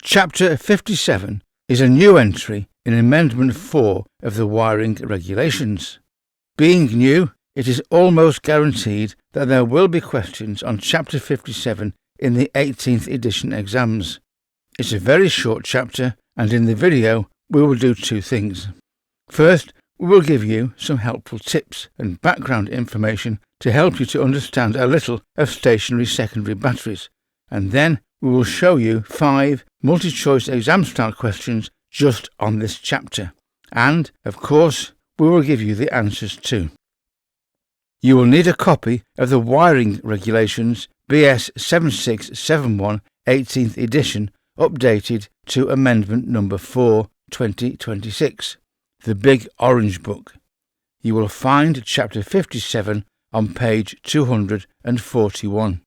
Chapter 57 is a new entry in Amendment 4 of the wiring regulations. Being new, it is almost guaranteed that there will be questions on Chapter 57 in the 18th edition exams. It's a very short chapter, and in the video we will do two things. First, we will give you some helpful tips and background information to help you to understand a little of stationary secondary batteries, and then we will show you 5 multi-choice exam-style questions just on this chapter, and, of course, we will give you the answers too. You will need a copy of the wiring regulations BS7671 18th edition updated to Amendment number 4, 2026, the Big Orange Book. You will find Chapter 57 on page 241.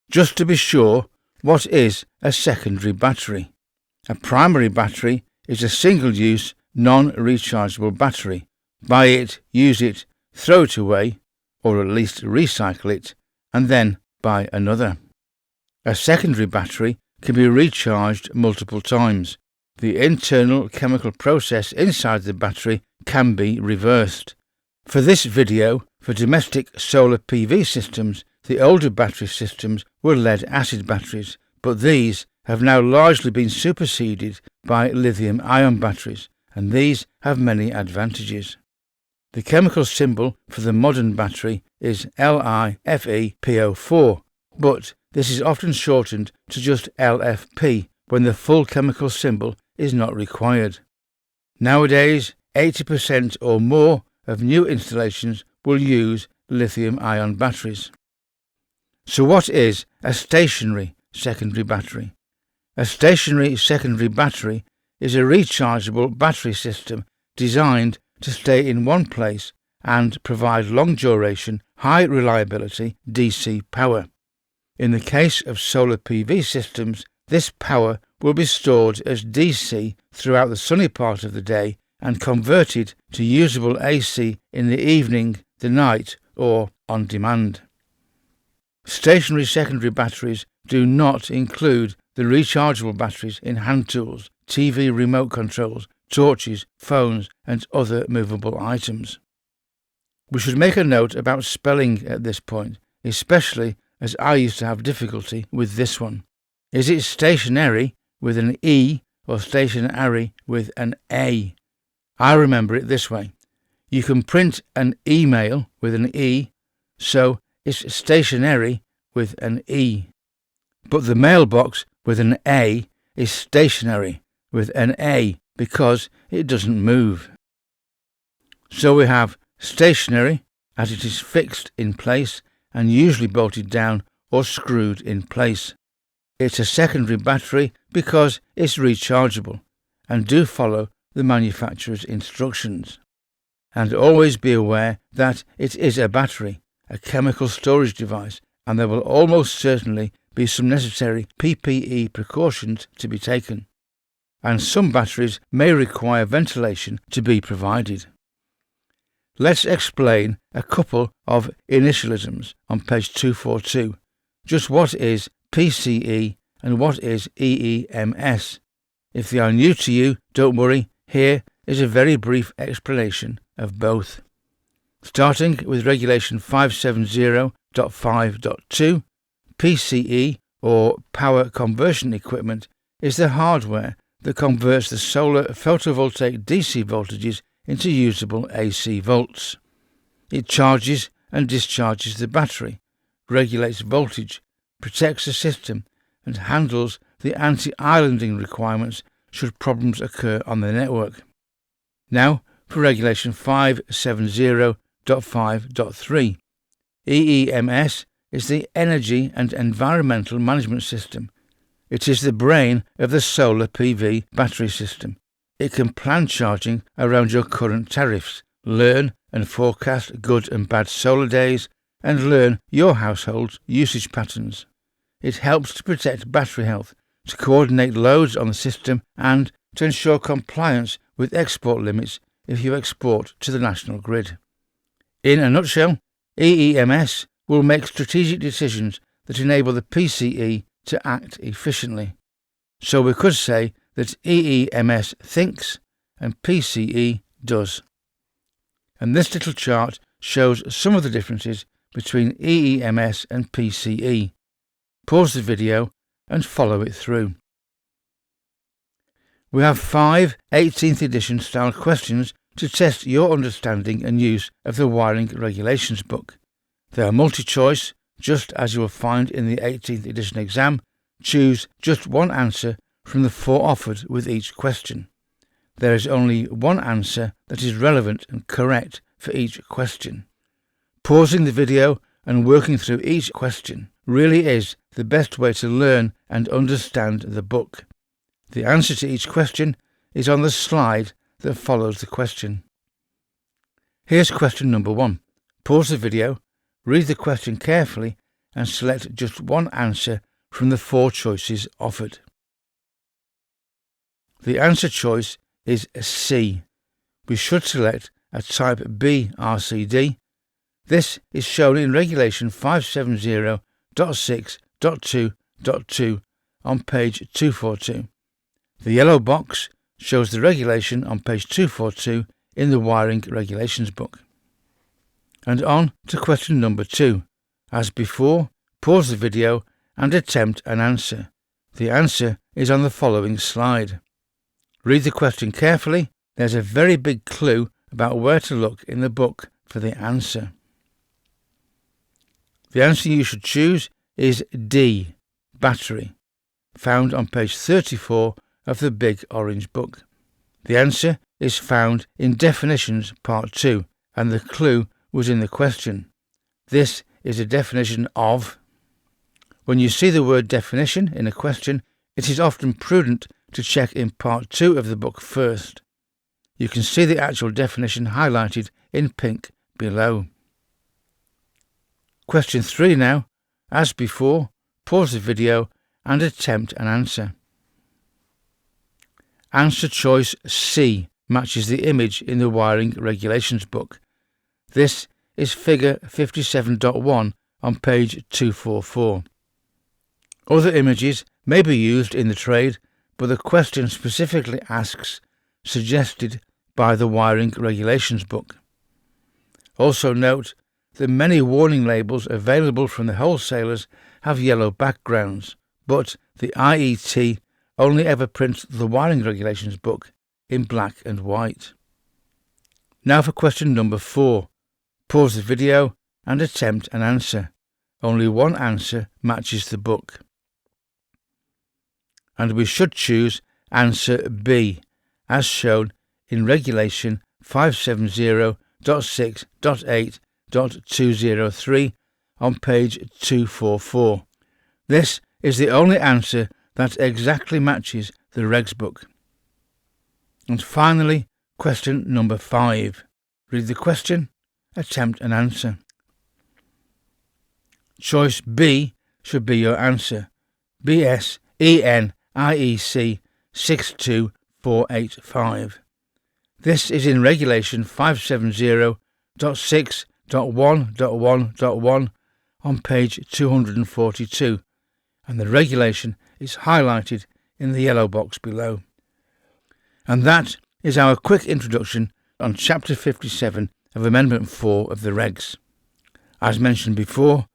Just to be sure, what is a secondary battery? A primary battery is a single-use, non-rechargeable battery. Buy it, use it, throw it away, or at least recycle it, and then buy another. A secondary battery can be recharged multiple times. The internal chemical process inside the battery can be reversed. For this video, for domestic solar PV systems, the older battery systems were lead-acid batteries, but these have now largely been superseded by lithium-ion batteries, and these have many advantages. The chemical symbol for the modern battery is LiFePO4, but this is often shortened to just LFP when the full chemical symbol is not required. Nowadays, 80% or more of new installations will use lithium-ion batteries. So what is a stationary secondary battery? A stationary secondary battery is a rechargeable battery system designed to stay in one place and provide long-duration, high-reliability DC power. In the case of solar PV systems, this power will be stored as DC throughout the sunny part of the day and converted to usable AC in the evening, the night, or on demand. Stationary secondary batteries do not include the rechargeable batteries in hand tools, TV remote controls, torches, phones, and other movable items. We should make a note about spelling at this point, especially as I used to have difficulty with this one. Is it stationary with an E or stationary with an A? I remember it this way. You can print an email with an E, so it's stationary with an E. But the mailbox with an A is stationary with an A because it doesn't move. So we have stationary as it is fixed in place and usually bolted down or screwed in place. It's a secondary battery because it's rechargeable, and do follow the manufacturer's instructions. And always be aware that it is a battery, a chemical storage device, and there will almost certainly be some necessary PPE precautions to be taken. And some batteries may require ventilation to be provided. Let's explain a couple of initialisms on page 242. Just what is PCE and what is EEMS? If they are new to you, don't worry, here is a very brief explanation of both. Starting with Regulation 570.5.2, PCE, or Power Conversion Equipment, is the hardware that converts the solar photovoltaic DC voltages into usable AC volts. It charges and discharges the battery, regulates voltage, protects the system, and handles the anti-islanding requirements should problems occur on the network. Now for Regulation 570.5.3. EEMS is the Energy and Environmental Management System. It is the brain of the solar PV battery system. It can plan charging around your current tariffs, learn and forecast good and bad solar days, and learn your household's usage patterns. It helps to protect battery health, to coordinate loads on the system, and to ensure compliance with export limits if you export to the national grid. In a nutshell, EEMS will make strategic decisions that enable the PCE to act efficiently. so we could say that EEMS thinks and PCE does. And this little chart shows some of the differences between EEMS and PCE. Pause the video and follow it through. We have 5 18th edition style questions to test your understanding and use of the wiring regulations book. They are multi-choice, just as you will find in the 18th edition exam. Choose just one answer from the 4 offered with each question. There is only one answer that is relevant and correct for each question. Pausing the video and working through each question really is the best way to learn and understand the book. The answer to each question is on the slide that follows the question. Here's question number 1. Pause the video, read the question carefully and select just one answer from the 4 choices offered. The answer choice is C. We should select a type B RCD. This is shown in Regulation 570.6.2.2 on page 242. The yellow box shows the regulation on page 242 in the wiring regulations book. And on to question number 2. As before, pause the video and attempt an answer. The answer is on the following slide. Read the question carefully. There's a very big clue about where to look in the book for the answer. The answer you should choose is D, battery, found on page 34 of the big orange book. The answer is found in Definitions Part 2, and the clue was in the question. This is a definition of. When you see the word definition in a question, it is often prudent to check in Part 2 of the book first. You can see the actual definition highlighted in pink below. Question 3 now. As before, pause the video and attempt an answer. Answer choice C matches the image in the wiring regulations book. This is figure 57.1 on page 244. Other images may be used in the trade, but the question specifically asks suggested by the wiring regulations book. Also note that many warning labels available from the wholesalers have yellow backgrounds, but the IET only ever prints the wiring regulations book in black and white. Now for question number 4. Pause the video and attempt an answer. Only one answer matches the book. And we should choose answer B, as shown in Regulation 570.6.8.203 on page 244. This is the only answer that exactly matches the regs book. And finally, question number 5. Read the question, attempt an answer. Choice B should be your answer. BS ENEMS 62485. This is in Regulation 570.6.1.1.1 on page 242, and the regulation is highlighted in the yellow box below. And that is our quick introduction on Chapter 57 of Amendment 4 of the Regs. As mentioned before,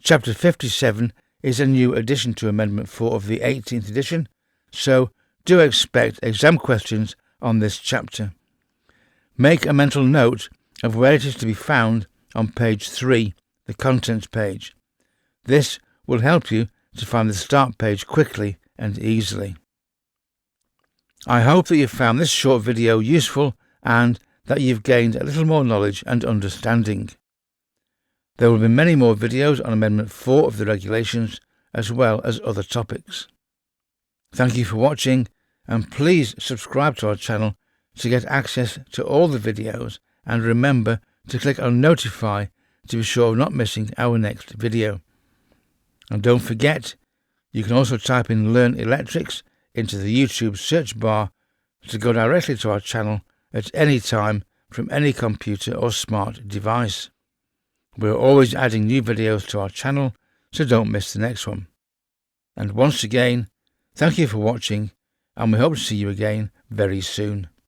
Chapter 57 is a new addition to Amendment 4 of the 18th edition, so do expect exam questions on this chapter. Make a mental note of where it is to be found on page 3, the contents page. This will help you to find the start page quickly and easily. I hope that you've found this short video useful and that you've gained a little more knowledge and understanding. There will be many more videos on Amendment 4 of the regulations, as well as other topics. Thank you for watching, and please subscribe to our channel to get access to all the videos, and remember to click on notify to be sure of not missing our next video. And don't forget, you can also type in Learn Electrics into the YouTube search bar to go directly to our channel at any time from any computer or smart device. We're always adding new videos to our channel, so don't miss the next one. And once again, Thank you for watching, and we hope to see you again very soon.